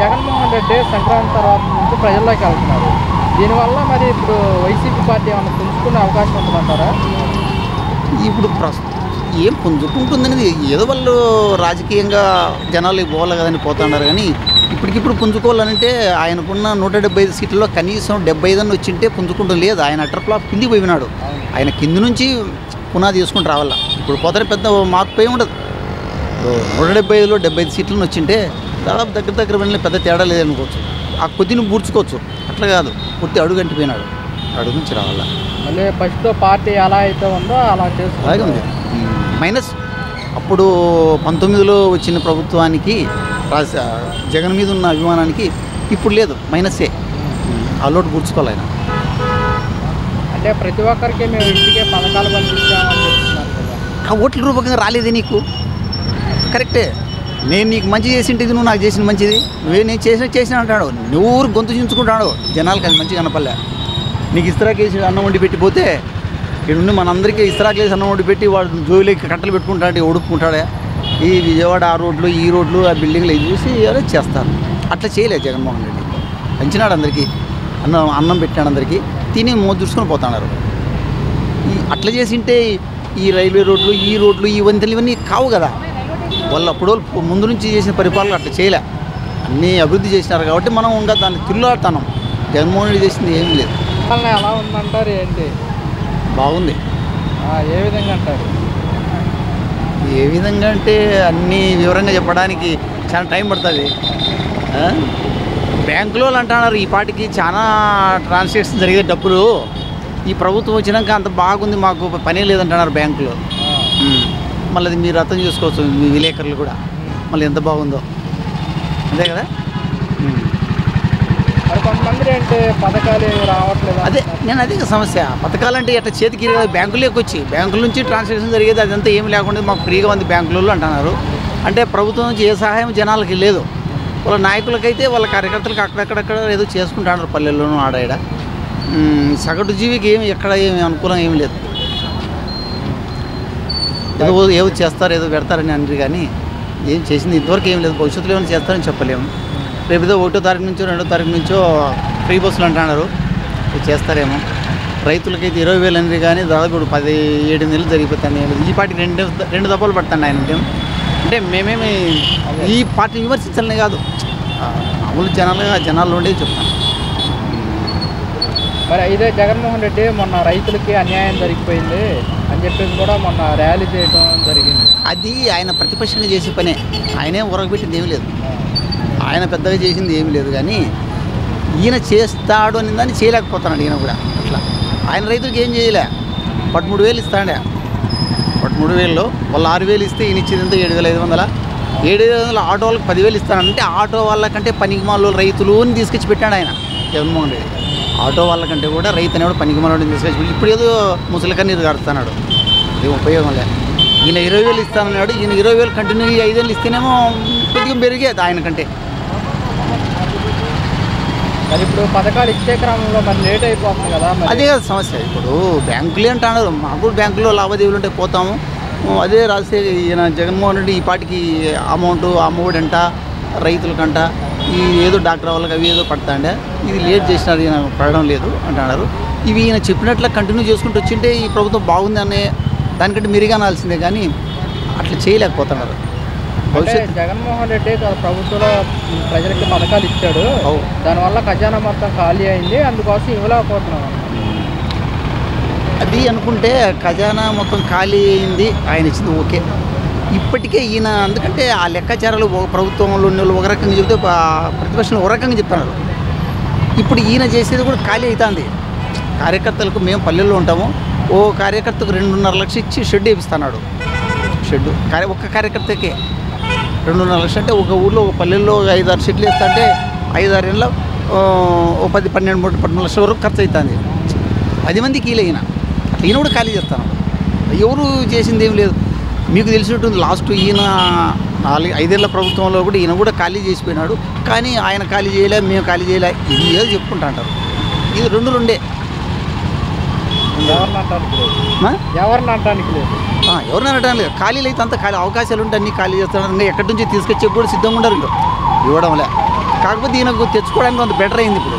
జగన్మోహన్ రెడ్డి సంక్రాంతి తర్వాత నుంచి ప్రజల్లోకి వెళ్తున్నారు. దీనివల్ల మరి ఇప్పుడు వైసీపీ పార్టీ ఏమైనా పుంజుకునే అవకాశం ఉంటుందంటారా? ఇప్పుడు ఏం పుంజుకుంటుందనేది ఏదో వాళ్ళు రాజకీయంగా జనాలు పోవాలి కదని పోతున్నారు. కానీ ఇప్పటికిప్పుడు పుంజుకోవాలంటే ఆయనకున్న 175 సీట్లలో కనీసం 75 వచ్చింటే పుంజుకుంటూ లేదు. ఆయన అటర్ ఫ్లాప్ కిందికి పోయినాడు. ఆయన కింది నుంచి పునాది చేసుకుంటూ రావాల. ఇప్పుడు పోతే పెద్ద మార్పు ఏమి ఉండదు. 175లో 75 సీట్లను వచ్చింటే దాదాపు దగ్గర వెళ్ళి పెద్ద తేడా లేదనుకోవచ్చు. ఆ కొద్దిని పూడ్చుకోవచ్చు. అట్లా కాదు, పూర్తి అడుగు అంటిపోయినాడు. అడుగు నుంచి రావాలా. మళ్ళీ ఫస్ట్ పార్టీ ఎలా అయితే ఉందో అలా చేస్తుంది. అలాగే ఉంది. మైనస్ అప్పుడు 19లో వచ్చిన ప్రభుత్వానికి జగన్ మీద ఉన్న అభిమానానికి ఇప్పుడు లేదు, మైనస్సే. ఆ లోటు పూడ్చుకోవాలి ఆయన. అంటే ప్రతి ఒక్కరికి మేము ఇంటికే పథకాలు పంపిస్తామని చెప్తున్నారు కదా. ఆ ఓట్ల రూపకంగా రాలేదే నీకు? కరెక్టే. నేను నీకు మంచి చేసింటే నువ్వు నాకు చేసిన మంచిది, నేను చేసిన అంటాడు. నువ్వు గొంతు చించుకుంటాడు. జనాలకు అది మంచిగా కనపల్లే. నీకు ఇస్తరాకేసి అన్నం వండి పెట్టిపోతే ఇక్కడ నుండి మనందరికీ ఇస్తరాకేసి అన్నం వండి పెట్టి వాడు జోలికి కట్టలు పెట్టుకుంటాడు, ఉడుపుకుంటాడే. ఈ విజయవాడ ఆ రోడ్లు ఈ రోడ్లు ఆ బిల్డింగ్లు ఇది చూసి ఏదో చేస్తారు. అట్లా చేయలేదు జగన్మోహన్ రెడ్డి. పెంచినాడు అందరికీ, అన్నం పెట్టినాడు అందరికీ, తిని మోజు చూసుకొని పోతున్నారు. అట్లా చేసింటే ఈ రైల్వే రోడ్లు ఈ వంతెలు ఇవన్నీ కావు కదా. వాళ్ళు అప్పుడు ముందు నుంచి చేసిన పరిపాలన అట్లా చేయలే. అన్నీ అభివృద్ధి చేసినారు కాబట్టి మనం ఇంకా దాన్ని తిల్లాడుతాం. జగన్మోహన్ రెడ్డి చేసింది ఏమీ లేదు. ఎలా ఉందంటారు? ఏంటి బాగుంది. ఏ విధంగా అంటారు? ఏ విధంగా అంటే అన్నీ వివరంగా చెప్పడానికి చాలా టైం పడుతుంది. బ్యాంకులో అంటున్నారు ఈ పాటికి చాలా ట్రాన్సాక్షన్ జరిగే డబ్బులు ఈ ప్రభుత్వం వచ్చినాక అంత బాగుంది, మాకు పనే లేదంటున్నారు బ్యాంకులో. మళ్ళీ అది మీరు అర్థం చేసుకోవచ్చు, మీ విలేకరులు కూడా మళ్ళీ ఎంత బాగుందో. అంతే కదా. మరి కొంతమంది ఏంటి పథకాలు రావట్లేదు. అదే సమస్య. పథకాలు అంటే ఎట్లా చేతికి బ్యాంకులోకి వచ్చి బ్యాంకుల నుంచి ట్రాన్సాక్షన్ జరిగేది అదంతా ఏమి లేకుండా మాకు ఫ్రీగా ఉంది బ్యాంకులలో అంటున్నారు. అంటే ప్రభుత్వం నుంచి ఏ సహాయం జనాలకి లేదు. వాళ్ళ నాయకులకైతే వాళ్ళ కార్యకర్తలకు అక్కడక్కడక్కడ ఏదో చేసుకుంటున్నారు పల్లెల్లోనూ ఆడాడ. సగటు జీవికి ఏమి అనుకూలం ఏమి లేదు. ఏదో చేస్తారు ఏదో పెడతారని అనరు కానీ ఏం చేసింది ఇంతవరకు ఏం లేదు. భవిష్యత్తులో ఏమైనా చేస్తారని చెప్పలేము. రేపు ఏదో 1వ తారీఖు నుంచో 2వ తారీఖు నుంచో ఫ్రీ బస్సులు అంటున్నారు, చేస్తారేమో. రైతులకైతే 20,000 అనరు కానీ దాదాపు ఇప్పుడు 17 నెలలు జరిగిపోతాయి. ఈ పార్టీ రెండు దఫాలు పడతాను ఆయన. అంటే మేమేమి ఈ పార్టీ విమర్శించాలనే కాదు, మామూలు జనాల్లో ఉండేది చెప్తాను. మరి ఇదే జగన్మోహన్ రెడ్డి మొన్న రైతులకి అన్యాయం జరిగిపోయింది అని చెప్పేసి కూడా మొన్న ర్యాలీ చేయడం జరిగింది. అది ఆయన ప్రతిపక్షంగా చేసే పనే. ఆయనేం ఉరగబెట్టింది ఏమీ లేదు, ఆయన పెద్దగా చేసింది ఏమీ లేదు. కానీ ఈయన చేస్తాడు అని దాన్ని చేయలేకపోతున్నాడు ఈయన కూడా. అట్లా ఆయన రైతులకు ఏం చేయలే. 13,000 ఇస్తాడే. 13,000లో వాళ్ళు 6,000 ఇస్తే ఈయన ఇచ్చేదంతా 7,500. 7,500 ఆటో వాళ్ళకి 10,000 ఇస్తానంటే ఆటో వాళ్ళకంటే పనికిమాల రైతులు అని తీసుకొచ్చి పెట్టాడు ఆయన జగన్మోహన్ రెడ్డి. ఆటో వాళ్ళకంటే కూడా రైతు అనేవాడు పనికిమాలని తీసుకొచ్చి ఇప్పుడు ఏదో ముసలిక నీరు కడుతున్నాడు. అది ఉపయోగం లేదు. ఈయన 20,000 ఇస్తానన్నాడు. ఈయన 20,000 కంటిన్యూ 5 ఏళ్ళు ఇస్తేనేమో కొద్దిగా పెరిగేది ఆయనకంటే. మరి ఇప్పుడు పథకాలు ఇచ్చే క్రమంలో మరి లేట్ అయిపోతుంది కదా. అదే కదా సమస్య. ఇప్పుడు బ్యాంకులే అంటున్నారు, మాకు బ్యాంకులో లావాదేవీలు ఉంటే పోతాము. అదే రాసే ఈయన జగన్మోహన్ రెడ్డి ఈ పాటికి అమౌంట్ అమ్మఒడంట రైతులకంట ఈ ఏదో డాక్టర్ వాళ్ళకి అవి ఏదో పడతాండే. ఇది లేట్ చేసినారు, ఈయన పడడం లేదు అంటున్నారు. ఇవి ఈయన చెప్పినట్లు కంటిన్యూ చేసుకుంటూ వచ్చింటే ఈ ప్రభుత్వం బాగుంది అనే దానికంటే మెరుగా అనాల్సిందే. కానీ అట్లా చేయలేకపోతున్నారు. జగన్మోహన్ రెడ్డి ప్రభుత్వంలో ప్రజలకి పథకాలు ఇచ్చాడు, దానివల్ల ఖజానా మొత్తం ఖాళీ అయింది, అందుకోసం ఇవ్వలేకపోతున్నాం. అది అనుకుంటే ఖజానా మొత్తం ఖాళీ అయింది, ఆయన ఇచ్చింది ఓకే. ఇప్పటికే ఈయన ఎందుకంటే ఆ లెక్కాచారాలు ప్రభుత్వంలో ఉన్న వాళ్ళు ఒక రకంగా చెబితే ప్రతిపక్షంలో ఒక రకంగా చెప్తున్నారు. ఇప్పుడు ఈయన చేసేది కూడా ఖాళీ అవుతుంది. కార్యకర్తలకు మేము పల్లెల్లో ఉంటాము, ఓ కార్యకర్తకు 2.5 లక్షలు ఇచ్చి షెడ్ వేపిస్తున్నాడు. షెడ్ ఒక్క కార్యకర్తకే 2.5 లక్షలు అంటే ఒక ఊళ్ళో ఒక పల్లెల్లో 5-6 షెడ్లు వేస్తా అంటే 5-6 ఏళ్ళలో ఓ 10-12 లక్షల వరకు ఖర్చు అవుతుంది. 10 మందికి ఈయన అట్లా ఈయన కూడా ఖాళీ చేస్తాను. ఎవరు చేసింది ఏం లేదు. మీకు తెలిసినట్టుంది లాస్ట్ ఈయన 4-5 ఏళ్ళ ప్రభుత్వంలో కూడా ఈయన కూడా ఖాళీ చేసిపోయినాడు. కానీ ఆయన ఖాళీ చేయలే, మేము ఖాళీ చేయలే, ఇది ఏదో చెప్పుకుంటా అంటారు. ఇది రెండే. ఎవరిని అనటానికి లేదు. ఖాళీలు అయితే అంత ఖాళీ అవకాశాలు ఉంటే అన్నీ ఖాళీ చేస్తాడు. ఇంకా ఎక్కడి నుంచి తీసుకొచ్చే కూడా సిద్ధంగా ఉండరు. ఇవ్వడంలే కాకపోతే ఈయనకు తెచ్చుకోవడానికి కొంత బెటర్ అయింది ఇప్పుడు.